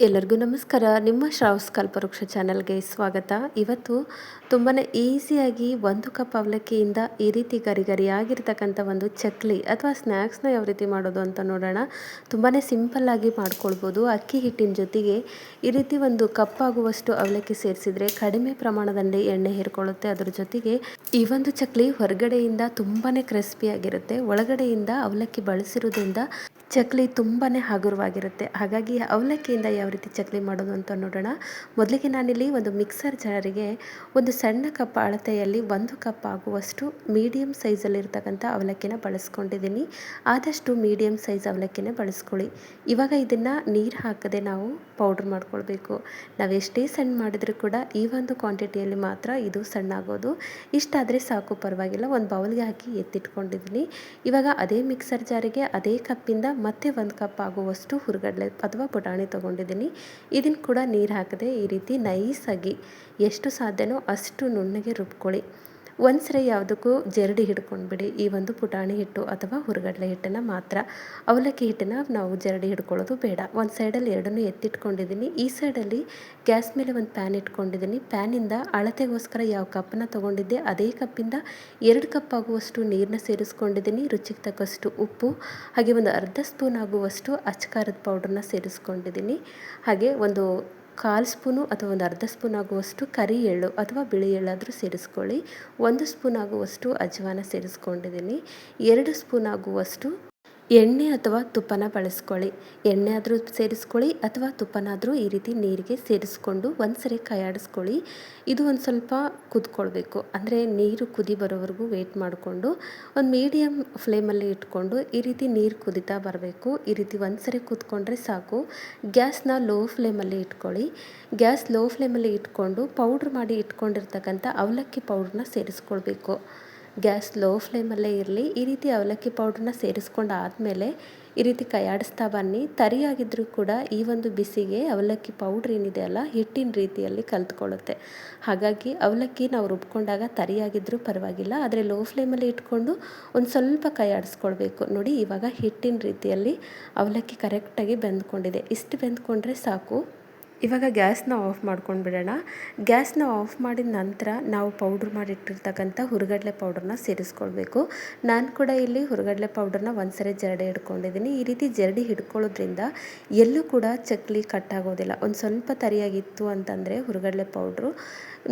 ಎಲ್ಲರಿಗೂ ನಮಸ್ಕಾರ. ನಿಮ್ಮ ಶ್ರಾವ್ಸ್ ಕಲ್ಪವೃಕ್ಷ ಚಾನಲ್ಗೆ ಸ್ವಾಗತ. ಇವತ್ತು ತುಂಬಾ ಈಸಿಯಾಗಿ 1 ಕಪ್ ಅವಲಕ್ಕಿಯಿಂದ ಈ ರೀತಿ ಗರಿಗರಿಯಾಗಿರ್ತಕ್ಕಂಥ ಒಂದು ಚಕ್ಲಿ ಅಥವಾ ಸ್ನ್ಯಾಕ್ಸ್ನ ಯಾವ ರೀತಿ ಮಾಡೋದು ಅಂತ ನೋಡೋಣ. ತುಂಬಾ ಸಿಂಪಲ್ಲಾಗಿ ಮಾಡ್ಕೊಳ್ಬೋದು. ಅಕ್ಕಿ ಹಿಟ್ಟಿನ ಜೊತೆಗೆ ಈ ರೀತಿ 1 ಕಪ್ ಆಗುವಷ್ಟು ಅವಲಕ್ಕಿ ಸೇರಿಸಿದರೆ ಕಡಿಮೆ ಪ್ರಮಾಣದಲ್ಲಿ ಎಣ್ಣೆ ಹೀರ್ಕೊಳ್ಳುತ್ತೆ. ಅದರ ಜೊತೆಗೆ ಈ ಒಂದು ಚಕ್ಲಿ ಹೊರಗಡೆಯಿಂದ ತುಂಬಾ ಕ್ರಿಸ್ಪಿಯಾಗಿರುತ್ತೆ, ಒಳಗಡೆಯಿಂದ ಅವಲಕ್ಕಿ ಬಳಸಿರೋದ್ರಿಂದ ಚಕ್ಲಿ ತುಂಬಾ ಹಗುರವಾಗಿರುತ್ತೆ. ಹಾಗಾಗಿ ಅವಲಕ್ಕಿಯಿಂದ ಯಾವ ರೀತಿ ಚಕ್ಲಿ ಮಾಡೋದು ಅಂತ ನೋಡೋಣ. ಮೊದಲಿಗೆ ನಾನಿಲ್ಲಿ ಒಂದು ಮಿಕ್ಸರ್ ಜಾರಿಗೆ ಒಂದು ಸಣ್ಣ ಕಪ್ ಅಳತೆಯಲ್ಲಿ 1 ಕಪ್ ಆಗುವಷ್ಟು ಮೀಡಿಯಮ್ ಸೈಜಲ್ಲಿರ್ತಕ್ಕಂಥ ಅವಲಕ್ಕಿನ ಬಳಸ್ಕೊಂಡಿದ್ದೀನಿ. ಆದಷ್ಟು ಮೀಡಿಯಮ್ ಸೈಜ್ ಅವಲಕ್ಕಿನ ಬಳಸ್ಕೊಳ್ಳಿ. ಇವಾಗ ಇದನ್ನು ನೀರು ಹಾಕದೆ ನಾವು ಪೌಡ್ರ್ ಮಾಡ್ಕೊಳ್ಬೇಕು. ನಾವು ಎಷ್ಟೇ ಸಣ್ಣ ಮಾಡಿದರೂ ಕೂಡ ಈ ಒಂದು ಕ್ವಾಂಟಿಟಿಯಲ್ಲಿ ಮಾತ್ರ ಇದು ಸಣ್ಣ ಆಗೋದು. ಇಷ್ಟಾದರೆ ಸಾಕು, ಪರವಾಗಿಲ್ಲ. ಒಂದು ಬೌಲ್ಗೆ ಹಾಕಿ ಎತ್ತಿಟ್ಕೊಂಡಿದ್ದೀನಿ. ಇವಾಗ ಅದೇ ಮಿಕ್ಸರ್ ಜಾರಿಗೆ ಅದೇ ಕಪ್ಪಿಂದ ಮತ್ತೆ 1 ಕಪ್ ಆಗುವಷ್ಟು ಹುರ್ಗಡ್ಲೆ ಅಥವಾ ಪುಟಾಣಿ ತೊಗೊಂಡಿದ್ದೀನಿ. ಇದನ್ನು ಕೂಡ ನೀರು ಹಾಕದೆ ಈ ರೀತಿ ನೈಸಾಗಿ ಎಷ್ಟು ಸಾಧ್ಯನೋ ಅಷ್ಟು ನುಣ್ಣಗೆ ರುಬ್ಕೊಳ್ಳಿ. ಒಂದ್ಸರಿ ಯಾವುದಕ್ಕೂ ಜರಡಿ ಹಿಡ್ಕೊಂಡ್ಬಿಡಿ. ಈ ಒಂದು ಪುಟಾಣಿ ಹಿಟ್ಟು ಅಥವಾ ಹುರ್ಗಡ್ಲೆ ಹಿಟ್ಟನ್ನು ಮಾತ್ರ, ಅವಲಕ್ಕಿ ಹಿಟ್ಟನ್ನು ನಾವು ಜರಡಿ ಹಿಡ್ಕೊಳ್ಳೋದು ಬೇಡ. ಒಂದು ಸೈಡಲ್ಲಿ ಎರಡನ್ನೂ ಎತ್ತಿಟ್ಕೊಂಡಿದ್ದೀನಿ. ಈ ಸೈಡಲ್ಲಿ ಗ್ಯಾಸ್ ಮೇಲೆ ಒಂದು ಪ್ಯಾನ್ ಇಟ್ಕೊಂಡಿದ್ದೀನಿ. ಪ್ಯಾನಿಂದ ಅಳತೆಗೋಸ್ಕರ ಯಾವ ಕಪ್ಪನ್ನ ತೊಗೊಂಡಿದ್ದೆ ಅದೇ ಕಪ್ಪಿಂದ 2 ಕಪ್ ಆಗುವಷ್ಟು ನೀರನ್ನ ಸೇರಿಸ್ಕೊಂಡಿದ್ದೀನಿ. ರುಚಿಗೆ ತಕ್ಕಷ್ಟು ಉಪ್ಪು, ಹಾಗೆ ಒಂದು ಅರ್ಧ ಸ್ಪೂನ್ ಆಗುವಷ್ಟು ಅಚ್ಕಾರದ ಪೌಡ್ರನ್ನ ಸೇರಿಸ್ಕೊಂಡಿದ್ದೀನಿ. ಹಾಗೆ ಒಂದು 1/4 ಸ್ಪೂನು ಅಥವಾ ಒಂದು ಅರ್ಧ ಸ್ಪೂನ್ ಆಗುವಷ್ಟು ಕರಿ ಎಳ್ಳು ಅಥವಾ ಬಿಳಿ ಎಳ್ಳಾದರೂ ಸೇರಿಸ್ಕೊಳ್ಳಿ. 1 ಸ್ಪೂನ್ ಆಗುವಷ್ಟು ಅಜವಾನ ಸೇರಿಸ್ಕೊಂಡಿದ್ದೀನಿ. 2 ಸ್ಪೂನ್ ಆಗುವಷ್ಟು ಎಣ್ಣೆ ಅಥವಾ ತುಪ್ಪನ ಬಳಸ್ಕೊಳ್ಳಿ. ಎಣ್ಣೆ ಆದರೂ ಸೇರಿಸ್ಕೊಳ್ಳಿ ಅಥವಾ ತುಪ್ಪನಾದರೂ ಈ ರೀತಿ ನೀರಿಗೆ ಸೇರಿಸ್ಕೊಂಡು ಒಂದ್ಸರಿ ಕೈಯಾಡಿಸ್ಕೊಳ್ಳಿ. ಇದು ಒಂದು ಸ್ವಲ್ಪ ಕುದ್ಕೊಳ್ಬೇಕು. ಅಂದರೆ ನೀರು ಕುದಿ ಬರೋವರೆಗೂ ವೆಯ್ಟ್ ಮಾಡಿಕೊಂಡು ಒಂದು ಮೀಡಿಯಮ್ ಫ್ಲೇಮಲ್ಲಿ ಇಟ್ಕೊಂಡು ಈ ರೀತಿ ನೀರು ಕುದಿತಾ ಬರಬೇಕು. ಈ ರೀತಿ ಒಂದ್ಸರಿ ಕುದ್ಕೊಂಡ್ರೆ ಸಾಕು. ಗ್ಯಾಸ್ನ ಲೋ ಫ್ಲೇಮಲ್ಲಿ ಇಟ್ಕೊಳ್ಳಿ. ಗ್ಯಾಸ್ ಲೋ ಫ್ಲೇಮಲ್ಲಿ ಇಟ್ಕೊಂಡು ಪೌಡ್ರ್ ಮಾಡಿ ಇಟ್ಕೊಂಡಿರ್ತಕ್ಕಂಥ ಅವಲಕ್ಕಿ ಪೌಡ್ರನ್ನ ಸೇರಿಸ್ಕೊಳ್ಬೇಕು. ಗ್ಯಾಸ್ ಲೋ ಫ್ಲೇಮಲ್ಲೇ ಇರಲಿ. ಈ ರೀತಿ ಅವಲಕ್ಕಿ ಪೌಡ್ರನ್ನ ಸೇರಿಸ್ಕೊಂಡಾದಮೇಲೆ ಈ ರೀತಿ ಕೈಯಾಡಿಸ್ತಾ ಬನ್ನಿ. ತರಿಯಾಗಿದ್ದರೂ ಕೂಡ ಈ ಒಂದು ಬಿಸಿಗೆ ಅವಲಕ್ಕಿ ಪೌಡ್ರ್ ಏನಿದೆ ಅಲ್ಲ, ಹಿಟ್ಟಿನ ರೀತಿಯಲ್ಲಿ ಕಲ್ತ್ಕೊಳ್ಳುತ್ತೆ. ಹಾಗಾಗಿ ಅವಲಕ್ಕಿ ನಾವು ರುಬ್ಕೊಂಡಾಗ ತರಿಯಾಗಿದ್ದರೂ ಪರವಾಗಿಲ್ಲ, ಆದರೆ ಲೋ ಫ್ಲೇಮಲ್ಲಿ ಇಟ್ಕೊಂಡು ಒಂದು ಸ್ವಲ್ಪ ಕೈಯಾಡಿಸ್ಕೊಳ್ಬೇಕು. ನೋಡಿ, ಇವಾಗ ಹಿಟ್ಟಿನ ರೀತಿಯಲ್ಲಿ ಅವಲಕ್ಕಿ ಕರೆಕ್ಟಾಗಿ ಬೆಂದ್ಕೊಂಡಿದೆ. ಇಷ್ಟು ಬೆಂದ್ಕೊಂಡ್ರೆ ಸಾಕು. ಇವಾಗ ಗ್ಯಾಸ್ನ ಆಫ್ ಮಾಡ್ಕೊಂಡು ಬಿಡೋಣ. ಗ್ಯಾಸ್ನ ಆಫ್ ಮಾಡಿದ ನಂತರ ನಾವು ಪೌಡ್ರ್ ಮಾಡಿಟ್ಟಿರ್ತಕ್ಕಂಥ ಹುರ್ಗಡ್ಲೆ ಪೌಡ್ರನ್ನ ಸೇರಿಸ್ಕೊಳ್ಬೇಕು. ನಾನು ಕೂಡ ಇಲ್ಲಿ ಹುರ್ಗಡ್ಲೆ ಪೌಡ್ರನ್ನ ಒಂದ್ಸರಿ ಜರಡಿ ಹಿಡ್ಕೊಂಡಿದ್ದೀನಿ. ಈ ರೀತಿ ಜರಡಿ ಹಿಡ್ಕೊಳ್ಳೋದ್ರಿಂದ ಎಲ್ಲೂ ಕೂಡ ಚಕ್ಲಿ ಕಟ್ಟಾಗೋದಿಲ್ಲ. ಒಂದು ಸ್ವಲ್ಪ ತರಿಯಾಗಿತ್ತು ಅಂತಂದರೆ ಹುರ್ಗಡ್ಲೆ ಪೌಡ್ರು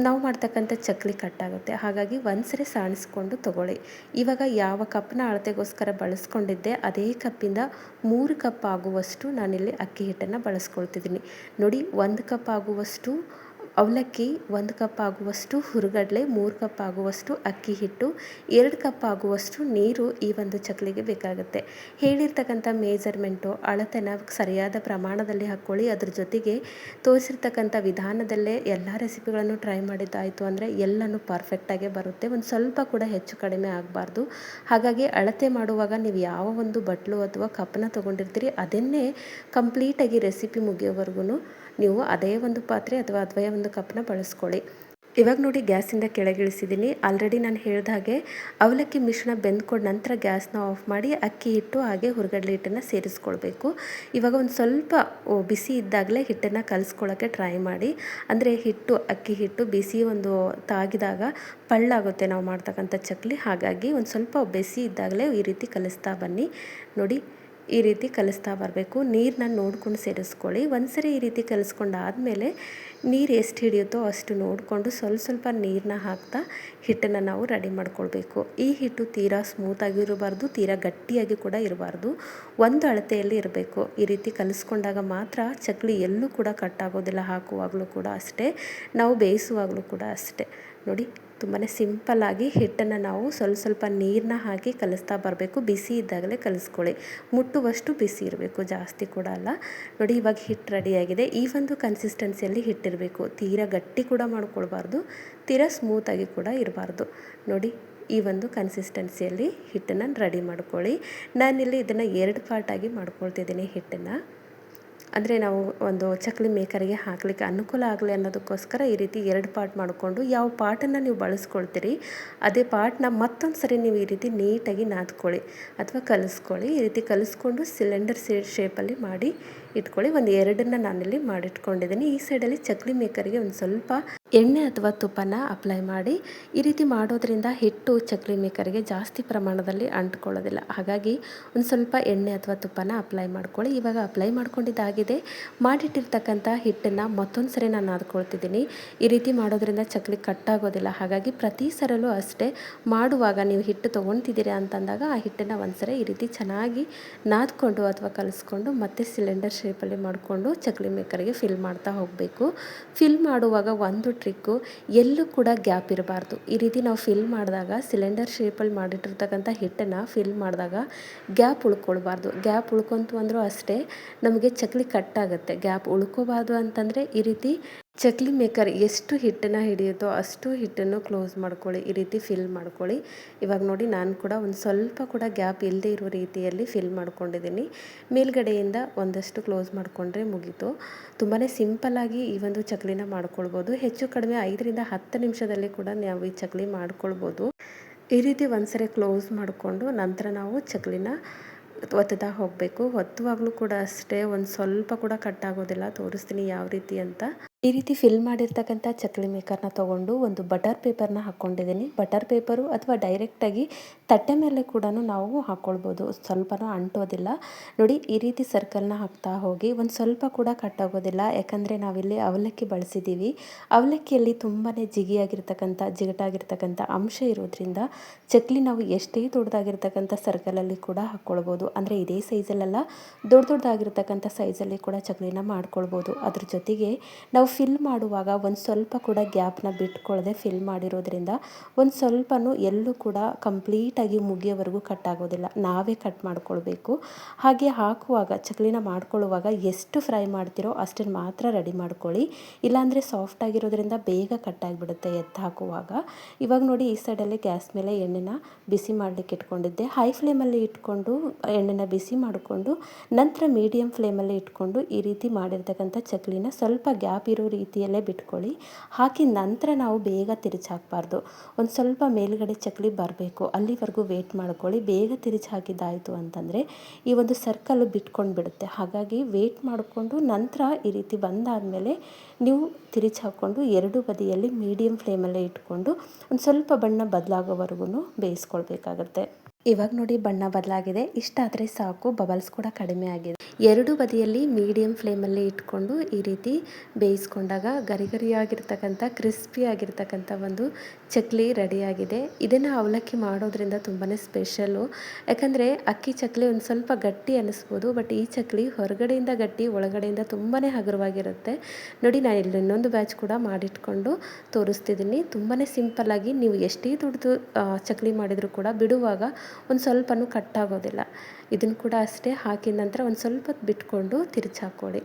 ನಾವು ಮಾಡ್ತಕ್ಕಂಥ ಚಕ್ಲಿ ಕಟ್ಟಾಗುತ್ತೆ. ಹಾಗಾಗಿ ಒಂದ್ಸರಿ ಸಾಣಿಸ್ಕೊಂಡು ತೊಗೊಳ್ಳಿ. ಇವಾಗ ಯಾವ ಕಪ್ನ ಅಳತೆಗೋಸ್ಕರ ಬಳಸ್ಕೊಂಡಿದ್ದೆ ಅದೇ ಕಪ್ಪಿಂದ 3 ಕಪ್ ಆಗುವಷ್ಟು ನಾನಿಲ್ಲಿ ಅಕ್ಕಿ ಹಿಟ್ಟನ್ನು ಬಳಸ್ಕೊಳ್ತಿದ್ದೀನಿ. ನೋಡಿ, 1 ಕಪ್ ಆಗುವಷ್ಟು ಅವಲಕ್ಕಿ, 1 ಕಪ್ ಆಗುವಷ್ಟು ಹುರ್ಗಡ್ಲೆ, 3 ಕಪ್ ಆಗುವಷ್ಟು ಅಕ್ಕಿ ಹಿಟ್ಟು, 2 ಕಪ್ ಆಗುವಷ್ಟು ನೀರು ಈ ಒಂದು ಚಕ್ಲಿಗೆ ಬೇಕಾಗುತ್ತೆ. ಹೇಳಿರ್ತಕ್ಕಂಥ ಮೇಜರ್ಮೆಂಟು, ಅಳತೆನ ಸರಿಯಾದ ಪ್ರಮಾಣದಲ್ಲಿ ಹಾಕ್ಕೊಳ್ಳಿ. ಅದ್ರ ಜೊತೆಗೆ ತೋರಿಸಿರ್ತಕ್ಕಂಥ ವಿಧಾನದಲ್ಲೇ ಎಲ್ಲ ರೆಸಿಪಿಗಳನ್ನು ಟ್ರೈ ಮಾಡಿದ್ದಾಯಿತು ಅಂದರೆ ಎಲ್ಲನೂ ಪರ್ಫೆಕ್ಟಾಗೇ ಬರುತ್ತೆ. ಒಂದು ಸ್ವಲ್ಪ ಕೂಡ ಹೆಚ್ಚು ಕಡಿಮೆ ಆಗಬಾರ್ದು. ಹಾಗಾಗಿ ಅಳತೆ ಮಾಡುವಾಗ ನೀವು ಯಾವ ಒಂದು ಬಟ್ಲು ಅಥವಾ ಕಪ್ಪನ್ನ ತೊಗೊಂಡಿರ್ತೀರಿ ಅದನ್ನೇ ಕಂಪ್ಲೀಟಾಗಿ ರೆಸಿಪಿ ಮುಗಿಯೋವರೆಗೂ ನೀವು ಅದೇ ಒಂದು ಪಾತ್ರೆ ಅಥವಾ ಅದೇ ಒಂದು ಕಪ್ಪನ್ನ ಬಳಸ್ಕೊಳ್ಳಿ. ಇವಾಗ ನೋಡಿ, ಗ್ಯಾಸಿಂದ ಕೆಳಗಿಳಿಸಿದ್ದೀನಿ. ಆಲ್ರೆಡಿ ನಾನು ಹೇಳಿದ ಹಾಗೆ ಅವಲಕ್ಕಿ ಮಿಶ್ರಣ ಬೆಂದ್ಕೊಂಡ ನಂತರ ಗ್ಯಾಸ್ನ ಆಫ್ ಮಾಡಿ ಅಕ್ಕಿ ಹಿಟ್ಟು ಹಾಗೆ ಹುರ್ಗಡ್ಲೆ ಹಿಟ್ಟನ್ನು ಸೇರಿಸ್ಕೊಳ್ಬೇಕು. ಇವಾಗ ಒಂದು ಸ್ವಲ್ಪ ಬಿಸಿ ಇದ್ದಾಗಲೇ ಹಿಟ್ಟನ್ನು ಕಲಿಸ್ಕೊಳ್ಳೋಕ್ಕೆ ಟ್ರೈ ಮಾಡಿ. ಅಂದರೆ ಅಕ್ಕಿ ಹಿಟ್ಟು ಬಿಸಿ ಒಂದು ತಾಗಿದಾಗ ಪಳ್ಳಾಗುತ್ತೆ ನಾವು ಮಾಡ್ತಕ್ಕಂಥ ಚಕ್ಲಿ. ಹಾಗಾಗಿ ಒಂದು ಸ್ವಲ್ಪ ಬಿಸಿ ಇದ್ದಾಗಲೇ ಈ ರೀತಿ ಕಲಿಸ್ತಾ ಬನ್ನಿ. ನೋಡಿ, ಈ ರೀತಿ ಕಲಿಸ್ತಾ ಬರಬೇಕು. ನೀರನ್ನ ನೋಡ್ಕೊಂಡು ಸೇರಿಸ್ಕೊಳ್ಳಿ. ಒಂದ್ಸರಿ ಈ ರೀತಿ ಕಲಿಸ್ಕೊಂಡಾದಮೇಲೆ ನೀರು ಎಷ್ಟು ಹಿಡಿಯುತ್ತೋ ಅಷ್ಟು ನೋಡಿಕೊಂಡು ಸ್ವಲ್ಪ ನೀರನ್ನ ಹಾಕ್ತಾ ಹಿಟ್ಟನ್ನು ನಾವು ರೆಡಿ ಮಾಡ್ಕೊಳ್ಬೇಕು. ಈ ಹಿಟ್ಟು ತೀರಾ ಸ್ಮೂತಾಗಿರಬಾರ್ದು, ತೀರಾ ಗಟ್ಟಿಯಾಗಿ ಕೂಡ ಇರಬಾರ್ದು. ಒಂದು ಅಳತೆಯಲ್ಲಿ ಇರಬೇಕು. ಈ ರೀತಿ ಕಲಿಸ್ಕೊಂಡಾಗ ಮಾತ್ರ ಚಕ್ಲಿ ಎಲ್ಲೂ ಕೂಡ ಕಟ್ಟಾಗೋದಿಲ್ಲ. ಹಾಕುವಾಗಲೂ ಕೂಡ ಅಷ್ಟೇ, ನಾವು ಬೇಯಿಸುವಾಗಲೂ ಕೂಡ ಅಷ್ಟೇ. ನೋಡಿ, ತುಂಬಾ ಸಿಂಪಲ್ಲಾಗಿ ಹಿಟ್ಟನ್ನು ನಾವು ಸ್ವಲ್ಪ ನೀರನ್ನ ಹಾಕಿ ಕಲಿಸ್ತಾ ಬರಬೇಕು. ಬಿಸಿ ಇದ್ದಾಗಲೇ ಕಲಿಸ್ಕೊಳ್ಳಿ. ಮುಟ್ಟುವಷ್ಟು ಬಿಸಿ ಇರಬೇಕು, ಜಾಸ್ತಿ ಕೂಡ ಅಲ್ಲ. ನೋಡಿ, ಇವಾಗ ಹಿಟ್ಟು ರೆಡಿಯಾಗಿದೆ. ಈ ಒಂದು ಕನ್ಸಿಸ್ಟೆನ್ಸಿಯಲ್ಲಿ ಹಿಟ್ಟಿರಬೇಕು. ತೀರಾ ಗಟ್ಟಿ ಕೂಡ ಮಾಡ್ಕೊಳ್ಬಾರ್ದು, ತೀರಾ ಸ್ಮೂತಾಗಿ ಕೂಡ ಇರಬಾರ್ದು. ನೋಡಿ, ಈ ಒಂದು ಕನ್ಸಿಸ್ಟೆನ್ಸಿಯಲ್ಲಿ ಹಿಟ್ಟನ್ನು ರೆಡಿ ಮಾಡ್ಕೊಳ್ಳಿ. ನಾನಿಲ್ಲಿ ಇದನ್ನು 2 ಪಾರ್ಟಾಗಿ ಮಾಡ್ಕೊಳ್ತಿದ್ದೀನಿ ಹಿಟ್ಟನ್ನು. ಅಂದರೆ ನಾವು ಒಂದು ಚಕ್ಲಿ ಮೇಕರಿಗೆ ಹಾಕಲಿಕ್ಕೆ ಅನುಕೂಲ ಆಗಲಿ ಅನ್ನೋದಕ್ಕೋಸ್ಕರ ಈ ರೀತಿ 2 ಪಾರ್ಟ್ ಮಾಡಿಕೊಂಡು ಯಾವ ಪಾರ್ಟನ್ನು ನೀವು ಬಳಸ್ಕೊಳ್ತೀರಿ ಅದೇ ಪಾರ್ಟ್ನ ಮತ್ತೊಂದು ಸರಿ ನೀವು ಈ ರೀತಿ ನೀಟಾಗಿ ನಾದ್ಕೊಳ್ಳಿ ಅಥವಾ ಕಲಿಸ್ಕೊಳ್ಳಿ. ಈ ರೀತಿ ಕಲಿಸ್ಕೊಂಡು ಸಿಲಿಂಡರ್ ಶೇಪಲ್ಲಿ ಮಾಡಿ ಇಟ್ಕೊಳ್ಳಿ. ಒಂದು 2ನ್ನ ನಾನಿಲ್ಲಿ ಮಾಡಿಟ್ಕೊಂಡಿದ್ದೀನಿ. ಈ ಸೈಡಲ್ಲಿ ಚಕ್ಲಿ ಮೇಕರಿಗೆ ಒಂದು ಸ್ವಲ್ಪ ಎಣ್ಣೆ ಅಥವಾ ತುಪ್ಪನ ಅಪ್ಲೈ ಮಾಡಿ. ಈ ರೀತಿ ಮಾಡೋದ್ರಿಂದ ಹಿಟ್ಟು ಚಕ್ಲಿ ಮೇಕರಿಗೆ ಜಾಸ್ತಿ ಪ್ರಮಾಣದಲ್ಲಿ ಅಂಟ್ಕೊಳ್ಳೋದಿಲ್ಲ. ಹಾಗಾಗಿ ಒಂದು ಸ್ವಲ್ಪ ಎಣ್ಣೆ ಅಥವಾ ತುಪ್ಪನ ಅಪ್ಲೈ ಮಾಡ್ಕೊಳ್ಳಿ. ಇವಾಗ ಅಪ್ಲೈ ಮಾಡ್ಕೊಂಡಿದ್ದಾಗಿದೆ. ಮಾಡಿಟ್ಟಿರ್ತಕ್ಕಂಥ ಹಿಟ್ಟನ್ನು ಮತ್ತೊಂದು ಸರಿ ನಾನು ನಾದ್ಕೊಳ್ತಿದ್ದೀನಿ. ಈ ರೀತಿ ಮಾಡೋದ್ರಿಂದ ಚಕ್ಲಿ ಕಟ್ಟಾಗೋದಿಲ್ಲ. ಹಾಗಾಗಿ ಪ್ರತಿ ಸರಲ್ಲೂ ಅಷ್ಟೇ ಮಾಡುವಾಗ ನೀವು ಹಿಟ್ಟು ತೊಗೊಳ್ತಿದ್ದೀರಾ ಅಂತಂದಾಗ ಆ ಹಿಟ್ಟನ್ನು ಒಂದ್ಸರಿ ಈ ರೀತಿ ಚೆನ್ನಾಗಿ ನಾದ್ಕೊಂಡು ಅಥವಾ ಕಲಿಸ್ಕೊಂಡು ಮತ್ತೆ ಸಿಲಿಂಡರ್ ಶೇಪಲ್ಲಿ ಮಾಡಿಕೊಂಡು ಚಕ್ಲಿ ಮೇಕರಿಗೆ ಫಿಲ್ ಮಾಡ್ತಾ ಹೋಗಬೇಕು. ಫಿಲ್ ಮಾಡುವಾಗ ಒಂದು ಟ್ರಿಕ್ಕು, ಎಲ್ಲೂ ಕೂಡ ಗ್ಯಾಪ್ ಇರಬಾರ್ದು. ಈ ರೀತಿ ನಾವು ಫಿಲ್ ಮಾಡಿದಾಗ ಸಿಲಿಂಡರ್ ಶೇಪಲ್ಲಿ ಮಾಡಿಟ್ಟಿರ್ತಕ್ಕಂಥ ಹಿಟ್ಟನ್ನು ಫಿಲ್ ಮಾಡಿದಾಗ ಗ್ಯಾಪ್ ಉಳ್ಕೊಳ್ಬಾರ್ದು. ಗ್ಯಾಪ್ ಉಳ್ಕೊಂತು ಅಂದರೂ ಅಷ್ಟೇ ನಮಗೆ ಚಕ್ಲಿ ಕಟ್ಟಾಗುತ್ತೆ. ಗ್ಯಾಪ್ ಉಳ್ಕೋಬಾರ್ದು ಅಂತಂದರೆ ಈ ರೀತಿ ಚಕ್ಲಿ ಮೇಕರ್ ಎಷ್ಟು ಹಿಟ್ಟನ್ನು ಹಿಡಿಯುತ್ತೋ ಅಷ್ಟು ಹಿಟ್ಟನ್ನು ಕ್ಲೋಸ್ ಮಾಡ್ಕೊಳ್ಳಿ. ಈ ರೀತಿ ಫಿಲ್ ಮಾಡ್ಕೊಳ್ಳಿ. ಇವಾಗ ನೋಡಿ ನಾನು ಕೂಡ ಒಂದು ಸ್ವಲ್ಪ ಕೂಡ ಗ್ಯಾಪ್ ಇಲ್ಲದೆ ಇರೋ ರೀತಿಯಲ್ಲಿ ಫಿಲ್ ಮಾಡ್ಕೊಂಡಿದ್ದೀನಿ. ಮೇಲ್ಗಡೆಯಿಂದ ಒಂದಷ್ಟು ಕ್ಲೋಸ್ ಮಾಡಿಕೊಂಡ್ರೆ ಮುಗೀತು. ತುಂಬಾ ಸಿಂಪಲ್ಲಾಗಿ ಈ ಒಂದು ಚಕ್ಲಿನ ಮಾಡ್ಕೊಳ್ಬೋದು. ಹೆಚ್ಚು ಕಡಿಮೆ 5ರಿಂದ 10 ನಿಮಿಷದಲ್ಲಿ ಕೂಡ ನಾವು ಈ ಚಕ್ಲಿ ಮಾಡ್ಕೊಳ್ಬೋದು. ಈ ರೀತಿ ಒಂದ್ಸರಿ ಕ್ಲೋಸ್ ಮಾಡಿಕೊಂಡು ನಂತರ ನಾವು ಚಕ್ಲಿನ ಒತ್ತುತ್ತಾ ಹೋಗಬೇಕು. ಒತ್ತುವಾಗಲೂ ಕೂಡ ಅಷ್ಟೇ ಒಂದು ಸ್ವಲ್ಪ ಕೂಡ ಕಟ್ಟಾಗೋದಿಲ್ಲ. ತೋರಿಸ್ತೀನಿ ಯಾವ ರೀತಿ ಅಂತ. ಈ ರೀತಿ ಫಿಲ್ ಮಾಡಿರ್ತಕ್ಕಂಥ ಚಕ್ಲಿ ಮೇಕರ್ನ ತೊಗೊಂಡು ಒಂದು ಬಟರ್ ಪೇಪರ್ನ ಹಾಕ್ಕೊಂಡಿದ್ದೀನಿ. ಬಟರ್ ಪೇಪರು ಅಥವಾ ಡೈರೆಕ್ಟಾಗಿ ತಟ್ಟೆ ಮೇಲೆ ಕೂಡ ನಾವು ಹಾಕ್ಕೊಳ್ಬೋದು. ಸ್ವಲ್ಪನೂ ಅಂಟೋದಿಲ್ಲ. ನೋಡಿ ಈ ರೀತಿ ಸರ್ಕಲ್ನ ಹಾಕ್ತಾ ಹೋಗಿ. ಒಂದು ಸ್ವಲ್ಪ ಕೂಡ ಕಟ್ಟಾಗೋದಿಲ್ಲ. ಯಾಕಂದರೆ ನಾವಿಲ್ಲಿ ಅವಲಕ್ಕಿ ಬಳಸಿದ್ದೀವಿ. ಅವಲಕ್ಕಿಯಲ್ಲಿ ತುಂಬಾ ಜಿಗಟಾಗಿರ್ತಕ್ಕಂಥ ಅಂಶ ಇರೋದ್ರಿಂದ ಚಕ್ಲಿ ನಾವು ಎಷ್ಟೇ ದೊಡ್ಡದಾಗಿರ್ತಕ್ಕಂಥ ಸರ್ಕಲಲ್ಲಿ ಕೂಡ ಹಾಕ್ಕೊಳ್ಬೋದು. ಅಂದರೆ ಇದೇ ಸೈಜಲ್ಲೆಲ್ಲ ದೊಡ್ಡದಾಗಿರ್ತಕ್ಕಂಥ ಸೈಜಲ್ಲಿ ಕೂಡ ಚಕ್ಲಿನ ಮಾಡ್ಕೊಳ್ಬೋದು. ಅದ್ರ ಜೊತೆಗೆ ನಾವು ಫಿಲ್ ಮಾಡುವಾಗ ಒಂದು ಸ್ವಲ್ಪ ಕೂಡ ಗ್ಯಾಪ್ನ ಬಿಟ್ಕೊಳ್ಳದೆ ಫಿಲ್ ಮಾಡಿರೋದ್ರಿಂದ ಒಂದು ಸ್ವಲ್ಪನೂ ಎಲ್ಲೂ ಕೂಡ ಕಂಪ್ಲೀಟಾಗಿ ಮುಗಿಯೋವರೆಗೂ ಕಟ್ ಆಗೋದಿಲ್ಲ. ನಾವೇ ಕಟ್ ಮಾಡ್ಕೊಳ್ಬೇಕು. ಹಾಗೆ ಹಾಕುವಾಗ ಚಕ್ಲಿನ ಮಾಡ್ಕೊಳ್ಳುವಾಗ ಎಷ್ಟು ಫ್ರೈ ಮಾಡ್ತೀರೋ ಅಷ್ಟನ್ನು ಮಾತ್ರ ರೆಡಿ ಮಾಡ್ಕೊಳ್ಳಿ. ಇಲ್ಲಾಂದರೆ ಸಾಫ್ಟ್ ಆಗಿರೋದ್ರಿಂದ ಬೇಗ ಕಟ್ಟಾಗಿಬಿಡುತ್ತೆ ಎತ್ತು ಹಾಕುವಾಗ. ಇವಾಗ ನೋಡಿ ಈ ಸೈಡಲ್ಲಿ ಗ್ಯಾಸ್ ಮೇಲೆ ಎಣ್ಣೆನ ಬಿಸಿ ಮಾಡಲಿಕ್ಕೆ ಇಟ್ಕೊಂಡಿದ್ದೆ. ಹೈ ಫ್ಲೇಮಲ್ಲಿ ಇಟ್ಕೊಂಡು ಎಣ್ಣೆನ ಬಿಸಿ ಮಾಡಿಕೊಂಡು ನಂತರ ಮೀಡಿಯಮ್ ಫ್ಲೇಮಲ್ಲಿ ಇಟ್ಕೊಂಡು ಈ ರೀತಿ ಮಾಡಿರ್ತಕ್ಕಂಥ ಚಕ್ಲಿನ ಸ್ವಲ್ಪ ಗ್ಯಾಪ್ ಇರೋ ರೀತಿಯಲ್ಲೇ ಬಿಟ್ಕೊಳ್ಳಿ. ಹಾಕಿ ನಂತರ ನಾವು ಬೇಗ ತಿರುಚಿ ಹಾಕಬಾರ್ದು. ಒಂದು ಸ್ವಲ್ಪ ಮೇಲುಗಡೆ ಚಕ್ಲಿ ಬರಬೇಕು, ಅಲ್ಲಿವರೆಗೂ ವೇಟ್ ಮಾಡ್ಕೊಳ್ಳಿ. ಬೇಗ ತಿರುಚಿ ಹಾಕಿದ್ದಾಯಿತು ಅಂತಂದರೆ ಈ ಒಂದು ಸರ್ಕಲ್ಲು ಬಿಟ್ಕೊಂಡು ಬಿಡುತ್ತೆ. ಹಾಗಾಗಿ ವೇಟ್ ಮಾಡಿಕೊಂಡು ನಂತರ ಈ ರೀತಿ ಬಂದಾದಮೇಲೆ ನೀವು ತಿರುಚಿ ಹಾಕ್ಕೊಂಡು 2 ಬದಿಯಲ್ಲಿ ಮೀಡಿಯಮ್ ಫ್ಲೇಮಲ್ಲೇ ಇಟ್ಕೊಂಡು ಒಂದು ಸ್ವಲ್ಪ ಬಣ್ಣ ಬದಲಾಗೋವರೆಗೂ ಬೇಯಿಸ್ಕೊಳ್ಬೇಕಾಗತ್ತೆ. ಇವಾಗ ನೋಡಿ ಬಣ್ಣ ಬದಲಾಗಿದೆ. ಇಷ್ಟಾದರೆ ಸಾಕು. ಬಬಲ್ಸ್ ಕೂಡ ಕಡಿಮೆ ಆಗಿದೆ. 2 ಬದಿಯಲ್ಲಿ ಮೀಡಿಯಮ್ ಫ್ಲೇಮಲ್ಲಿ ಇಟ್ಕೊಂಡು ಈ ರೀತಿ ಬೇಯಿಸ್ಕೊಂಡಾಗ ಗರಿಗರಿಯಾಗಿರ್ತಕ್ಕಂಥ ಕ್ರಿಸ್ಪಿ ಆಗಿರ್ತಕ್ಕಂಥ ಒಂದು ಚಕ್ಲಿ ರೆಡಿಯಾಗಿದೆ. ಇದನ್ನು ಅವಲಕ್ಕಿ ಮಾಡೋದ್ರಿಂದ ತುಂಬಾ ಸ್ಪೆಷಲ್ಲು. ಯಾಕಂದರೆ ಅಕ್ಕಿ ಚಕ್ಲಿ ಒಂದು ಸ್ವಲ್ಪ ಗಟ್ಟಿ ಅನ್ನಿಸ್ಬೋದು. ಬಟ್ ಈ ಚಕ್ಲಿ ಹೊರಗಡೆಯಿಂದ ಗಟ್ಟಿ, ಒಳಗಡೆಯಿಂದ ತುಂಬಾ ಹಗುರವಾಗಿರುತ್ತೆ. ನೋಡಿ ನಾನು ಇಲ್ಲಿ ಇನ್ನೊಂದು ಬ್ಯಾಚ್ ಕೂಡ ಮಾಡಿಟ್ಕೊಂಡು ತೋರಿಸ್ತಿದ್ದೀನಿ. ತುಂಬಾ ಸಿಂಪಲ್ಲಾಗಿ ನೀವು ಎಷ್ಟೇ ದೊಡ್ಡದು ಚಕ್ಲಿ ಮಾಡಿದರೂ ಕೂಡ ಬಿಡುವಾಗ ಒಂದು ಸ್ವಲ್ಪನೂ ಕಟ್ಟಾಗೋದಿಲ್ಲ. ಇದನ್ನು ಕೂಡ ಅಷ್ಟೇ ಹಾಕಿದ ನಂತರ ಒಂದು ಸ್ವಲ್ಪ ಹೊತ್ತು ಬಿಟ್ಕೊಂಡು ತಿರುಚಿ ಹಾಕ್ಕೊಳ್ಳಿ.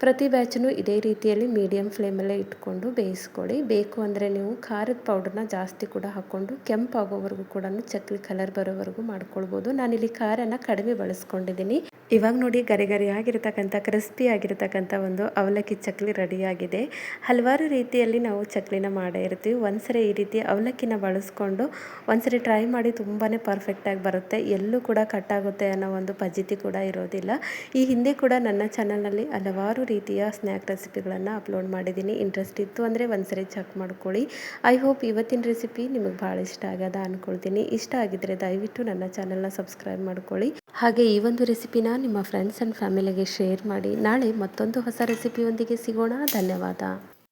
ಪ್ರತಿ ಬ್ಯಾಚನ್ನು ಇದೇ ರೀತಿಯಲ್ಲಿ ಮೀಡಿಯಮ್ ಫ್ಲೇಮಲ್ಲೇ ಇಟ್ಕೊಂಡು ಬೇಯಿಸ್ಕೊಳ್ಳಿ. ಬೇಕು ಅಂದರೆ ನೀವು ಖಾರದ ಪೌಡರ್ನ ಜಾಸ್ತಿ ಕೂಡ ಹಾಕ್ಕೊಂಡು ಕೆಂಪಾಗೋವರೆಗೂ ಕೂಡ ಚಕ್ಲಿ ಕಲರ್ ಬರೋವರೆಗೂ ಮಾಡ್ಕೊಳ್ಬೋದು. ನಾನಿಲ್ಲಿ ಖಾರನ ಕಡಿಮೆ ಬಳಸ್ಕೊಂಡಿದ್ದೀನಿ. ಇವಾಗ ನೋಡಿ ಗರಿಗರಿಯಾಗಿರ್ತಕ್ಕಂಥ ಕ್ರಿಸ್ಪಿ ಆಗಿರ್ತಕ್ಕಂಥ ಒಂದು ಅವಲಕ್ಕಿ ಚಕ್ಲಿ ರೆಡಿಯಾಗಿದೆ. ಹಲವಾರು ರೀತಿಯಲ್ಲಿ ನಾವು ಚಕ್ಲಿನ ಮಾಡೇ ಇರ್ತೀವಿ. ಒಂದ್ಸರಿ ಈ ರೀತಿ ಅವಲಕ್ಕಿನ ಬಳಸ್ಕೊಂಡು ಒಂದ್ಸರಿ ಟ್ರೈ ಮಾಡಿ. ತುಂಬಾ ಪರ್ಫೆಕ್ಟಾಗಿ ಬರುತ್ತೆ. ಎಲ್ಲೂ ಕೂಡ ಕಟ್ಟಾಗುತ್ತೆ ಅನ್ನೋ ಒಂದು ಫಜೀತಿ ಕೂಡ ಇರೋದಿಲ್ಲ. ಈ ಹಿಂದೆ ಕೂಡ ನನ್ನ ಚಾನಲ್ನಲ್ಲಿ ಹಲವಾರು ರೀತಿಯ ಸ್ನ್ಯಾಕ್ ರೆಸಿಪಿಗಳನ್ನು ಅಪ್ಲೋಡ್ ಮಾಡಿದ್ದೀನಿ. ಇಂಟ್ರೆಸ್ಟ್ ಇತ್ತು ಅಂದರೆ ಒಂದ್ಸರಿ ಚೆಕ್ ಮಾಡ್ಕೊಳ್ಳಿ. ಐ ಹೋಪ್ ಇವತ್ತಿನ ರೆಸಿಪಿ ನಿಮಗೆ ಭಾಳ ಇಷ್ಟ ಆಗದ ಅಂದ್ಕೊಳ್ತೀನಿ. ಇಷ್ಟ ಆಗಿದ್ದರೆ ದಯವಿಟ್ಟು ನನ್ನ ಚಾನಲ್ನ ಸಬ್ಸ್ಕ್ರೈಬ್ ಮಾಡ್ಕೊಳ್ಳಿ. ಹಾಗೆ ಈ ಒಂದು ರೆಸಿಪಿನ ನಿಮ್ಮ ಫ್ರೆಂಡ್ಸ್ ಆ್ಯಂಡ್ ಫ್ಯಾಮಿಲಿಗೆ ಶೇರ್ ಮಾಡಿ. ನಾಳೆ ಮತ್ತೊಂದು ಹೊಸ ರೆಸಿಪಿಯೊಂದಿಗೆ ಸಿಗೋಣ. ಧನ್ಯವಾದ.